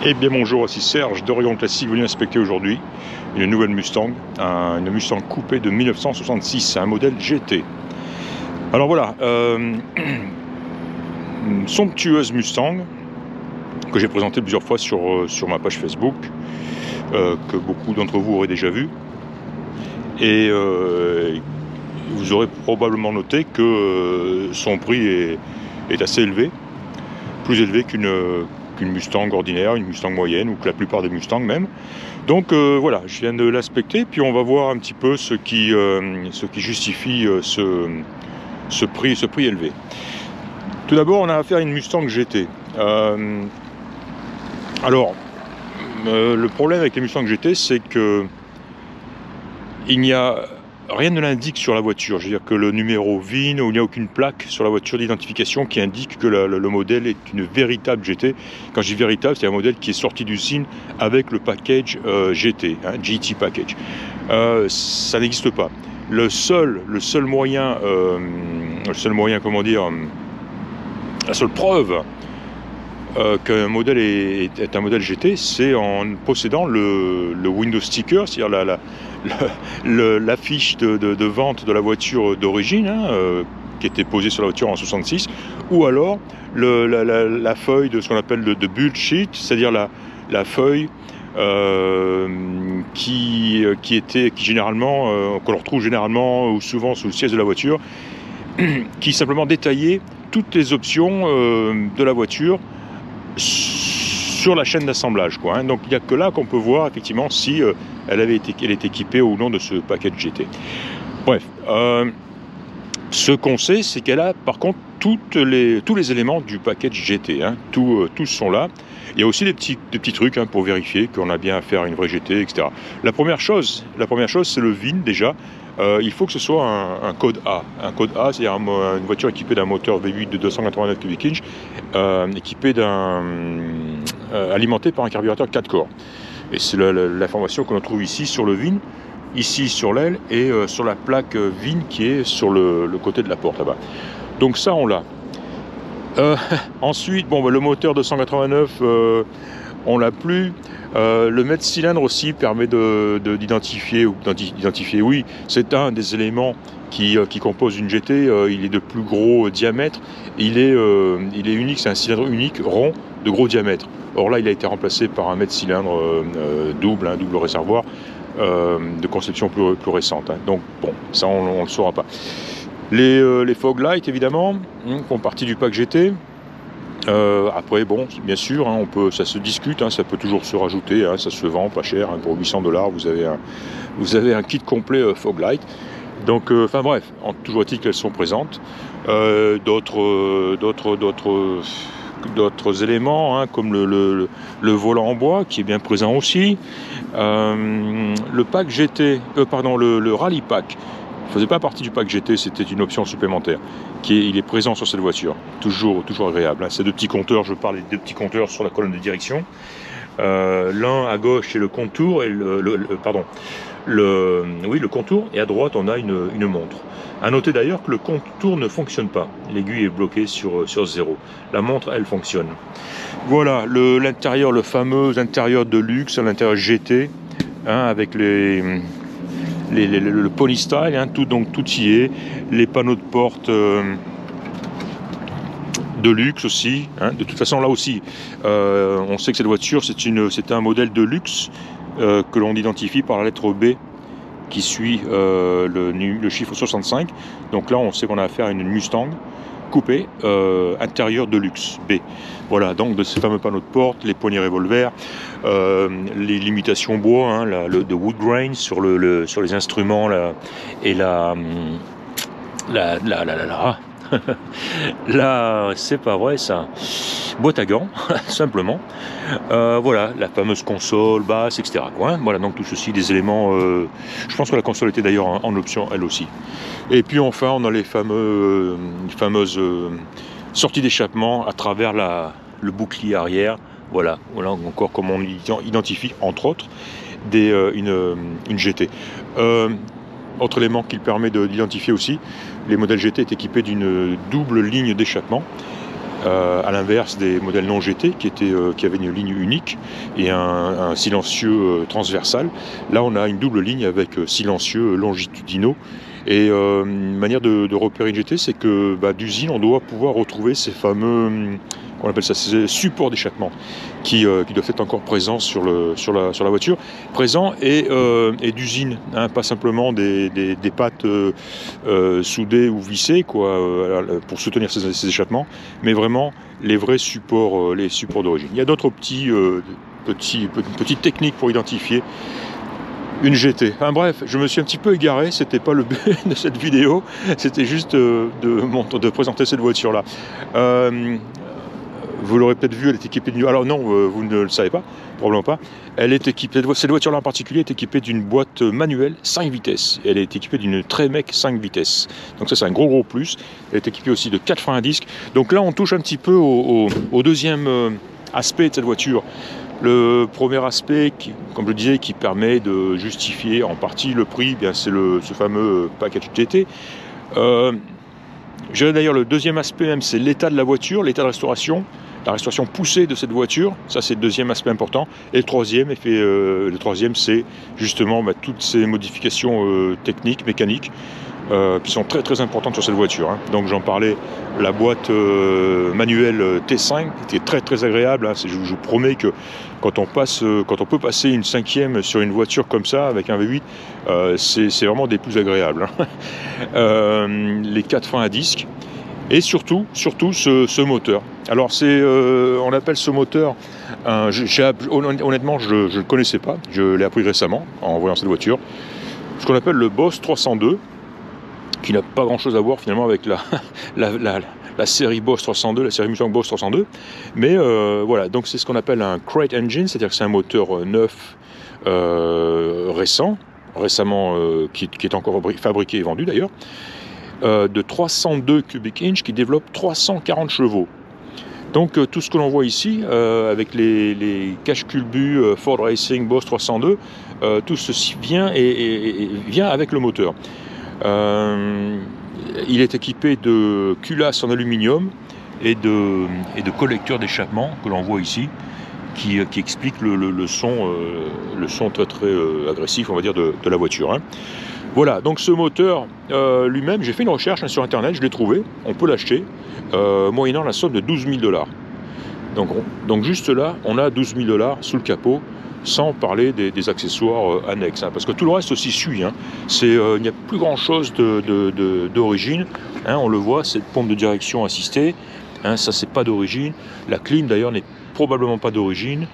Eh bien bonjour, ici Serge d'Orion Classique, venu inspecter aujourd'hui une nouvelle Mustang, une Mustang coupée de 1966, un modèle GT. Alors voilà, une somptueuse Mustang que j'ai présentée plusieurs fois sur ma page Facebook, que beaucoup d'entre vous auraient déjà vu. Et vous aurez probablement noté que son prix est assez élevé, plus élevé qu'une Mustang ordinaire, une Mustang moyenne, ou que la plupart des Mustangs même. Donc voilà, je viens de l'inspecter, puis on va voir un petit peu ce qui justifie ce prix élevé. Tout d'abord, on a affaire à une Mustang GT. Le problème avec les Mustang GT, c'est que rien ne l'indique sur la voiture. Je veux dire que le numéro VIN, ou il n'y a aucune plaque sur la voiture d'identification qui indique que le modèle est une véritable GT. Quand je dis véritable, c'est un modèle qui est sorti d'usine avec le package GT, GT package. Ça n'existe pas. Le seul moyen, comment dire, la seule preuve qu'un modèle est un modèle GT, c'est en possédant le window sticker, c'est-à-dire l'affiche de vente de la voiture d'origine, qui était posée sur la voiture en 66, ou alors la feuille de ce qu'on appelle de build sheet, c'est-à-dire la feuille qui généralement, qu'on retrouve généralement ou souvent sous le siège de la voiture, qui simplement détaillait toutes les options de la voiture sur la chaîne d'assemblage, quoi. Donc il n'y a que là qu'on peut voir effectivement si elle est équipée ou non de ce package GT. Bref, ce qu'on sait, c'est qu'elle a par contre tous les éléments du package GT, tous sont là. Il y a aussi des petits trucs pour vérifier qu'on a bien affaire à une vraie GT, etc. La première chose, c'est le VIN déjà. Il faut que ce soit un code A. Un code A, c'est-à-dire une voiture équipée d'un moteur V8 de 289 cubic inch, alimenté par un carburateur 4 corps. Et c'est l'information qu'on trouve ici sur le VIN, ici sur l'aile, et sur la plaque VIN qui est sur le côté de la porte là-bas. Donc ça, on l'a. Ensuite, le moteur 289, on l'a plus. Le mètre cylindre aussi permet d'identifier, oui, c'est un des éléments qui compose une GT. Il est de plus gros diamètre. Il est unique, c'est un cylindre unique, rond, de gros diamètre. Or là, il a été remplacé par un mètre cylindre double réservoir de conception plus récente. Donc bon, ça on le saura pas. Les fog lights, évidemment, font partie du pack GT. Après, bon, bien sûr, ça se discute, ça peut toujours se rajouter, ça se vend pas cher, pour 800 $, vous avez un kit complet fog light. Donc, bref, toujours est-il qu'elles sont présentes. D'autres éléments, comme le volant en bois, qui est bien présent aussi. Le pack GT, le rallye pack, ne faisait pas partie du pack GT, c'était une option supplémentaire. Il est présent sur cette voiture, toujours agréable. Ces deux petits compteurs, je parle des deux petits compteurs sur la colonne de direction. L'un à gauche c'est le contour et le contour, et à droite on a une montre. À noter d'ailleurs que le contour ne fonctionne pas, l'aiguille est bloquée sur 0. La montre, elle, fonctionne. Voilà l'intérieur, le fameux intérieur de luxe, l'intérieur GT, avec le pony style, tout y est, les panneaux de porte de luxe aussi, de toute façon là aussi on sait que cette voiture c'est un modèle de luxe que l'on identifie par la lettre B qui suit le chiffre 65. Donc là on sait qu'on a affaire à une Mustang coupée intérieur de luxe B. Voilà, donc de ces fameux panneaux de porte, les poignées revolver, les limitations bois, de wood grain sur les instruments là, et là c'est pas vrai ça, boîte à gants simplement. Voilà, la fameuse console basse, etc. Voilà, donc tout ceci, des éléments. Je pense que la console était d'ailleurs en option elle aussi. Et puis enfin, on a les fameuses sorties d'échappement à travers le bouclier arrière. Voilà, encore comme on identifie entre autres une GT. Autre élément qui permet d'identifier aussi, les modèles GT est équipé d'une double ligne d'échappement à l'inverse des modèles non GT qui avaient une ligne unique et un silencieux transversal. Là, on a une double ligne avec silencieux longitudinaux. Et une manière de repérer une GT, c'est que d'usine, on doit pouvoir retrouver ces fameux, on appelle ça, ces supports d'échappement qui doivent être encore présents sur la voiture, présents et d'usine, hein, pas simplement des pattes soudées ou vissées pour soutenir ces échappements, mais vraiment les vrais supports, les supports d'origine. Il y a d'autres petites techniques pour identifier une GT. Enfin bref, je me suis un petit peu égaré, c'était pas le but de cette vidéo, c'était juste de présenter cette voiture-là. Vous l'aurez peut-être vu, elle est équipée d'une... Alors non, vous ne le savez pas, probablement pas. Elle est équipée, cette voiture-là en particulier est équipée d'une boîte manuelle 5 vitesses. Elle est équipée d'une Tremec 5 vitesses. Donc ça, c'est un gros plus. Elle est équipée aussi de 4 freins à disque. Donc là, on touche un petit peu au deuxième aspect de cette voiture. Le premier aspect, comme je le disais, qui permet de justifier en partie le prix, c'est ce fameux package GT. D'ailleurs, le deuxième aspect même, c'est l'état de la voiture, l'état de restauration, la restauration poussée de cette voiture. Ça, c'est le deuxième aspect important. Et le troisième, c'est justement toutes ces modifications techniques, mécaniques, qui sont très très importantes sur cette voiture, hein. Donc j'en parlais, la boîte manuelle T5 qui est très très agréable, hein. Je vous promets que quand on peut passer une 5e sur une voiture comme ça avec un V8, c'est vraiment des plus agréables, hein. Les 4 freins à disque et surtout ce moteur. Alors on appelle ce moteur, honnêtement je ne le connaissais pas, je l'ai appris récemment en voyant cette voiture, ce qu'on appelle le Boss 302, qui n'a pas grand chose à voir finalement avec la série Boss 302, la série Mustang Boss 302, mais voilà, donc c'est ce qu'on appelle un crate engine, c'est-à-dire que c'est un moteur neuf, récemment qui est encore fabriqué et vendu d'ailleurs, de 302 cubic inch qui développe 340 chevaux. Donc tout ce que l'on voit ici, avec les cache-culbus Ford Racing Boss 302, tout ceci vient avec le moteur. Il est équipé de culasses en aluminium et de collecteurs d'échappement que l'on voit ici, qui expliquent le son très très agressif, on va dire, de la voiture, hein. Voilà, donc ce moteur lui-même, j'ai fait une recherche sur internet, je l'ai trouvé, on peut l'acheter moyennant la somme de 12 000 $. Donc juste là, on a 12 000 $ sous le capot, sans parler des accessoires annexes, hein, parce que tout le reste aussi suit, hein. Il n'y a plus grand chose d'origine, hein, on le voit, cette pompe de direction assistée, hein, ça c'est pas d'origine, la clim d'ailleurs n'est probablement pas d'origine,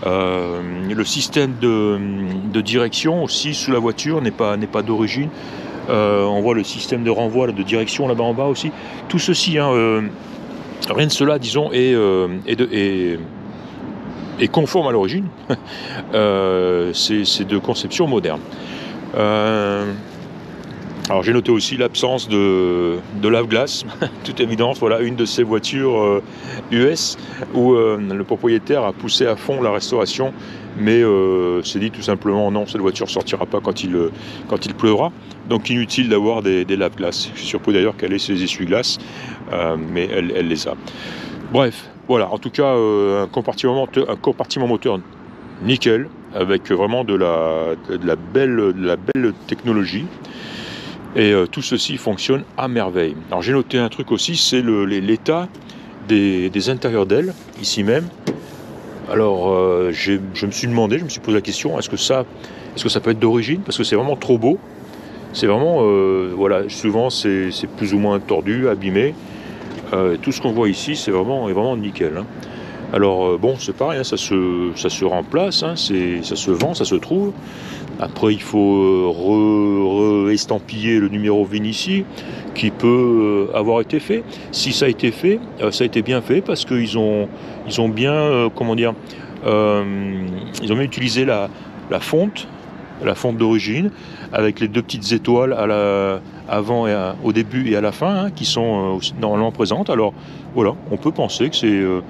le système de direction aussi sous la voiture n'est pas d'origine, on voit le système de renvoi de direction là-bas en bas aussi, tout ceci, hein, rien de cela disons est conforme à l'origine. C'est de conception moderne. Alors j'ai noté aussi l'absence de lave-glace, toute évidence, voilà une de ces voitures US où le propriétaire a poussé à fond la restauration, mais s'est dit tout simplement non, cette voiture ne sortira pas quand il pleuvra, donc inutile d'avoir des lave-glaces. Je suis surpris d'ailleurs qu'elle ait ses essuie-glaces, mais elle les a. Bref, voilà, en tout cas un compartiment moteur nickel, avec vraiment de la belle technologie. Et tout ceci fonctionne à merveille. Alors j'ai noté un truc aussi, c'est l'état des intérieurs d'ailes, ici même. Alors je me suis posé la question, est-ce que ça peut être d'origine? Parce que c'est vraiment trop beau. C'est vraiment, voilà, souvent c'est plus ou moins tordu, abîmé. Tout ce qu'on voit ici, c'est vraiment nickel, hein. Alors bon, c'est pareil, hein, ça se remplace, hein, ça se vend, ça se trouve. Après, il faut estampiller le numéro VIN ici, qui peut avoir été fait. Si ça a été fait, ça a été bien fait parce qu'ils ont bien, ils ont bien utilisé la fonte d'origine, avec les deux petites étoiles avant et au début et à la fin, hein, qui sont aussi normalement présentes. Alors voilà, on peut penser que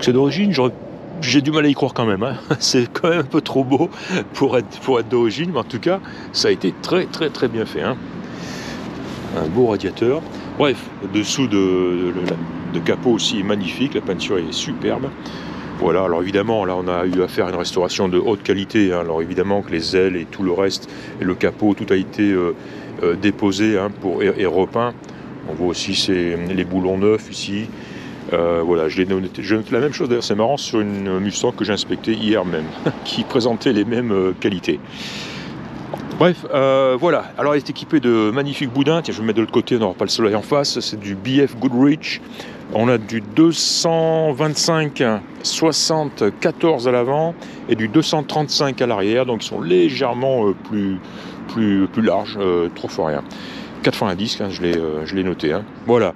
c'est d'origine. J'ai du mal à y croire quand même, hein. C'est quand même un peu trop beau pour être d'origine, mais en tout cas, ça a été très très très bien fait, hein. Un beau radiateur. Bref, dessous de capot aussi est magnifique, la peinture est superbe. Voilà, alors évidemment, là on a eu à faire une restauration de haute qualité, hein. Alors évidemment que les ailes et tout le reste, et le capot, tout a été déposé, hein, et repeint. On voit aussi les boulons neufs ici. Voilà, je note la même chose, d'ailleurs c'est marrant, sur une Mustang que j'ai inspectée hier même, qui présentait les mêmes qualités. Bref, voilà, alors elle est équipée de magnifiques boudins. Tiens, je vais me mettre de l'autre côté, on n'aura pas le soleil en face. C'est du BF Goodrich. On a du 225 74 à l'avant et du 235 à l'arrière, donc ils sont légèrement plus larges, trop fort rien. 90, hein, je l'ai noté, hein. Voilà,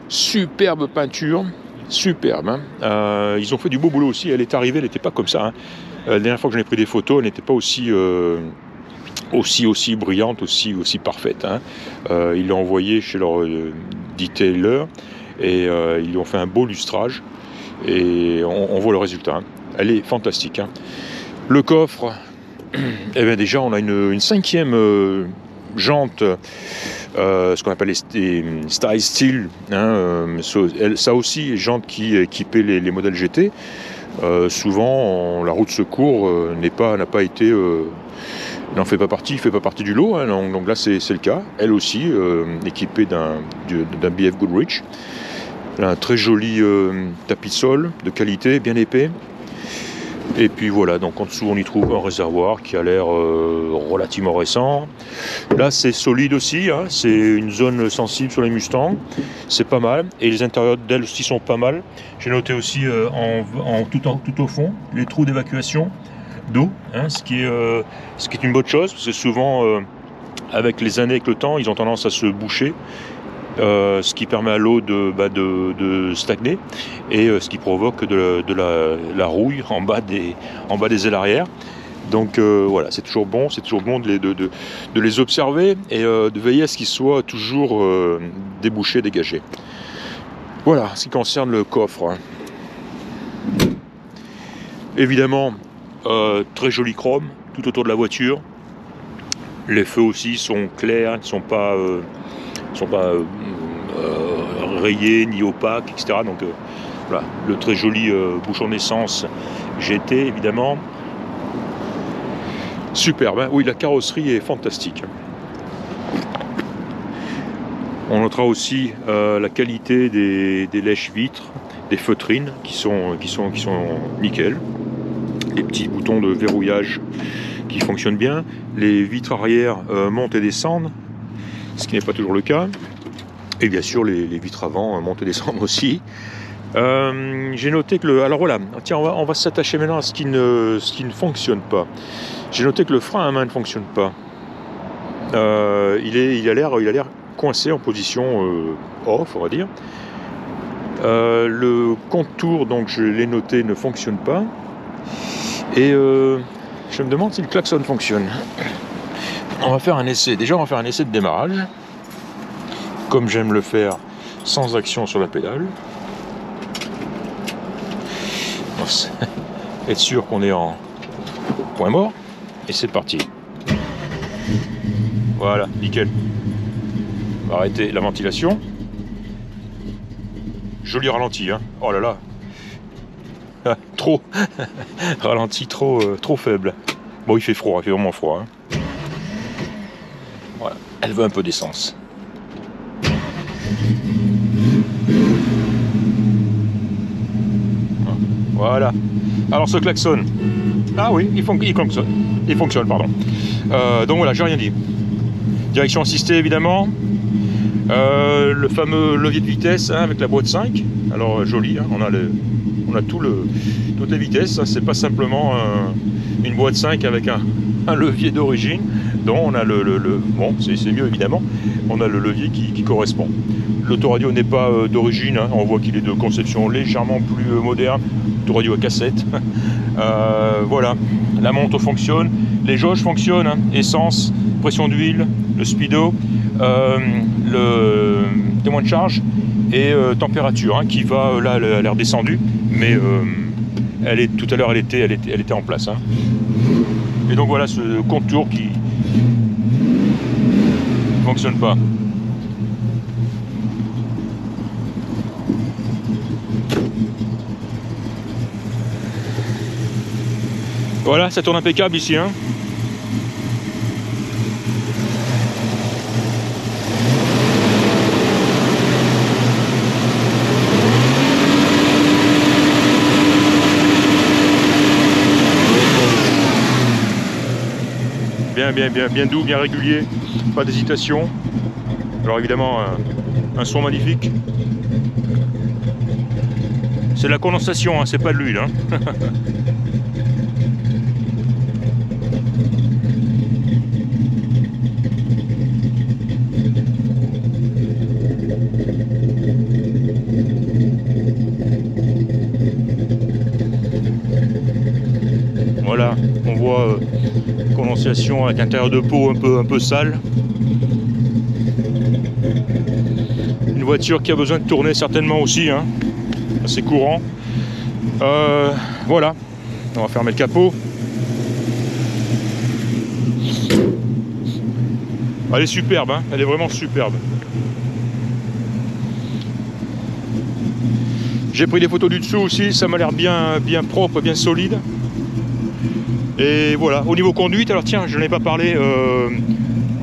superbe peinture, superbe, hein. Ils ont fait du beau boulot aussi. Elle est arrivée, elle n'était pas comme ça, hein. La dernière fois que j'en ai pris des photos, elle n'était pas aussi brillante, aussi parfaite, hein. Ils l'ont envoyé chez leur detailer et ils lui ont fait un beau lustrage et on voit le résultat, hein. Elle est fantastique, hein. Le coffre, eh bien déjà on a une cinquième jante, ce qu'on appelle les style steel, hein, ça aussi, jante qui équipait les modèles GT. Souvent la roue de secours n'a pas été n'en fait pas partie, il fait pas partie du lot, hein, donc là c'est le cas. Elle aussi équipée d'un BF Goodrich. Elle a un très joli tapis de sol de qualité, bien épais. Et puis voilà, donc en dessous on y trouve un réservoir qui a l'air relativement récent. Là c'est solide aussi, hein, c'est une zone sensible sur les Mustangs, c'est pas mal. Et les intérieurs d'elles aussi sont pas mal. J'ai noté aussi tout au fond les trous d'évacuation d'eau, hein, ce qui est une bonne chose, parce que souvent avec les années, avec le temps, ils ont tendance à se boucher, ce qui permet à l'eau de stagner et ce qui provoque de la rouille en bas des ailes arrière. Donc voilà, c'est toujours bon de les observer et de veiller à ce qu'ils soient toujours débouchés, dégagés. Voilà, ce qui concerne le coffre, hein. Évidemment, très joli chrome tout autour de la voiture. Les feux aussi sont clairs, ne sont pas rayés ni opaques, etc. Donc voilà, le très joli bouchon d'essence GT évidemment. Superbe, hein. Oui, la carrosserie est fantastique. On notera aussi la qualité des lèche-vitres, des feutrines qui sont nickel. Les petits boutons de verrouillage qui fonctionnent bien. Les vitres arrière montent et descendent, ce qui n'est pas toujours le cas. Et bien sûr, les vitres avant montent et descendent aussi. J'ai noté que alors voilà, tiens, on va s'attacher maintenant à ce qui ne fonctionne pas. J'ai noté que le frein à main ne fonctionne pas. Il a l'air coincé en position off, on va dire. Le contour, donc je l'ai noté, ne fonctionne pas. Et je me demande si le klaxon fonctionne. On va faire un essai. Déjà, on va faire un essai de démarrage, comme j'aime le faire, sans action sur la pédale. On va être sûr qu'on est en point mort. Et c'est parti. Voilà, nickel. On va arrêter la ventilation. Joli ralenti, hein. Oh là là. Ah, trop ralenti, trop faible. Bon, il fait froid, il fait vraiment froid, hein. Voilà, elle veut un peu d'essence. Voilà. Alors ce klaxon. Ah oui, il fonctionne. Il fonctionne, pardon. Donc voilà, j'ai rien dit. Direction assistée évidemment. Le fameux levier de vitesse, hein, avec la boîte 5. Alors joli, hein, on a toutes les vitesses, hein, c'est pas simplement une boîte 5 avec un levier d'origine. Donc on a bon, c'est mieux évidemment, on a le levier qui correspond. L'autoradio n'est pas d'origine, hein, on voit qu'il est de conception légèrement plus moderne, autoradio à cassette. Voilà, la montre fonctionne, les jauges fonctionnent, hein, essence, pression d'huile, le speedo, le témoin de charge et température, hein, qui va, là elle est redescendue, mais tout à l'heure elle était en place, hein. Et donc voilà ce contour qui fonctionne pas. Voilà, ça tourne impeccable ici, hein. Bien doux, bien régulier, pas d'hésitation. Alors évidemment, un son magnifique. C'est la condensation, hein, c'est pas de l'huile. Hein. Voilà, on voit condensation avec intérieur de peau un peu sale. Une voiture qui a besoin de tourner certainement aussi, hein. C'est courant. Voilà, on va fermer le capot. Elle est superbe, hein. Elle est vraiment superbe. J'ai pris des photos du dessous aussi, ça m'a l'air bien propre, bien solide. Et voilà, au niveau conduite, alors tiens, je n'en ai pas parlé.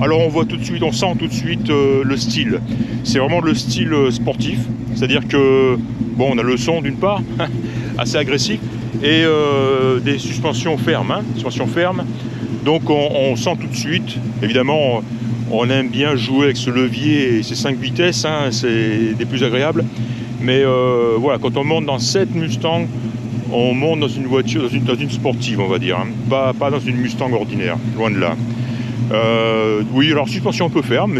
Alors on voit tout de suite, on sent tout de suite le style. C'est vraiment le style sportif, c'est-à-dire que bon, on a le son d'une part, assez agressif, et des suspensions fermes, hein, suspensions fermes. Donc on sent tout de suite, évidemment, on aime bien jouer avec ce levier et ces 5 vitesses, hein, c'est des plus agréables. Mais voilà, quand on monte dans cette Mustang, on monte dans une voiture, dans une sportive, on va dire, hein, pas dans une Mustang ordinaire, loin de là. Oui, alors suspension un peu ferme,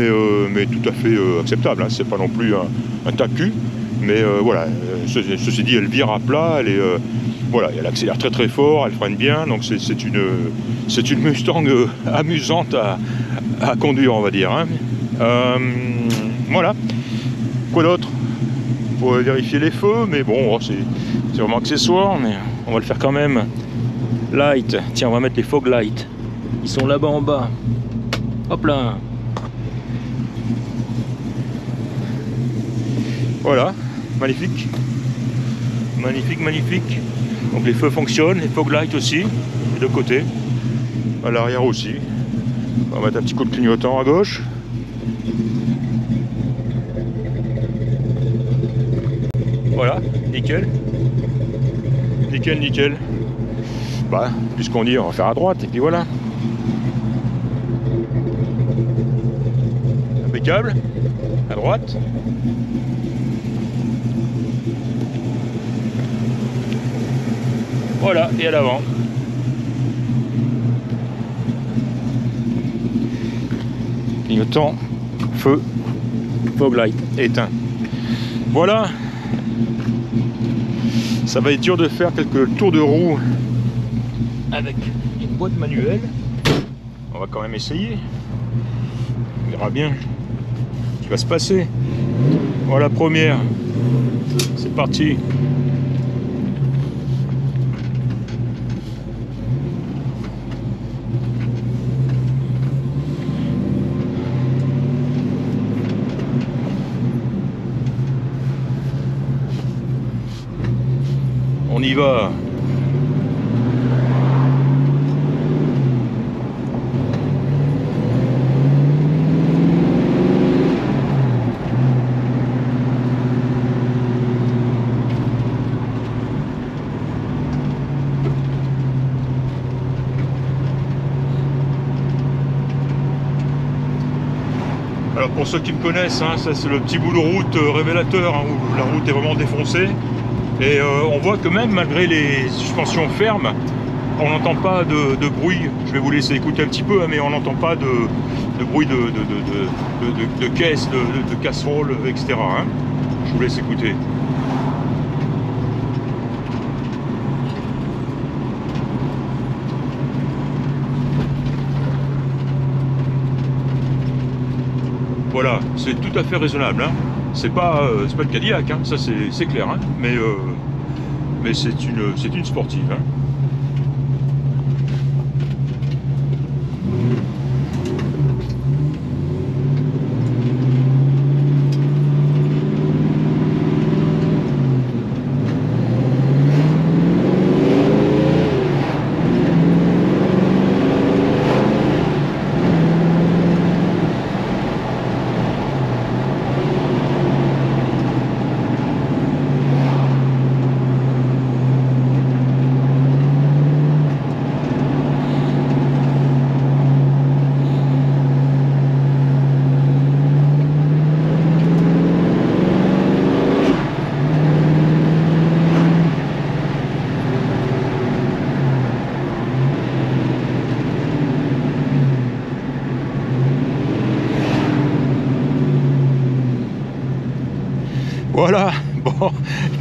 mais tout à fait acceptable, hein, c'est pas non plus un tacu, mais voilà, ceci dit, elle vire à plat, elle est, voilà, elle accélère très très fort, elle freine bien, donc c'est une Mustang amusante à conduire, on va dire. Hein. Voilà, quoi d'autre? Pour vérifier les feux, mais bon, oh, c'est vraiment accessoire, mais on va le faire quand même. Light, tiens, on va mettre les fog lights. Ils sont là-bas en bas. Hop là. Voilà, magnifique. Magnifique, magnifique. Donc les feux fonctionnent, les fog lights aussi, des deux côtés. À l'arrière aussi. On va mettre un petit coup de clignotant à gauche. Voilà, nickel. Nickel, nickel. Bah, puisqu'on dit, on va faire à droite, et puis voilà. Impeccable. À droite. Voilà, et à l'avant. Clignotant, feu, fog light, éteint. Voilà. Ça va être dur de faire quelques tours de roue avec une boîte manuelle. On va quand même essayer. On verra bien ce qui va se passer. Voilà, première. C'est parti. On y va. Alors pour ceux qui me connaissent, hein, ça c'est le petit bout de route révélateur, hein, où la route est vraiment défoncée. Et on voit que même malgré les suspensions fermes, on n'entend pas de bruit. Je vais vous laisser écouter un petit peu, hein, mais on n'entend pas de bruit de caisse, de casserole, etc. Hein. Je vous laisse écouter. Voilà, c'est tout à fait raisonnable. Hein. C'est pas le Cadillac, hein. Ça c'est clair, hein. Mais c'est une sportive. Hein.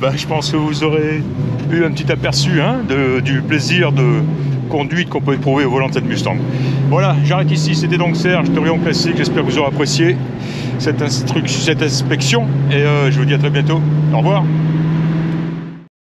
ben, je pense que vous aurez eu un petit aperçu hein, du plaisir de conduite qu'on peut éprouver au volant de cette Mustang. Voilà, j'arrête ici, c'était donc Serge de Rayon Classique, j'espère que vous aurez apprécié cette inspection et je vous dis à très bientôt, au revoir.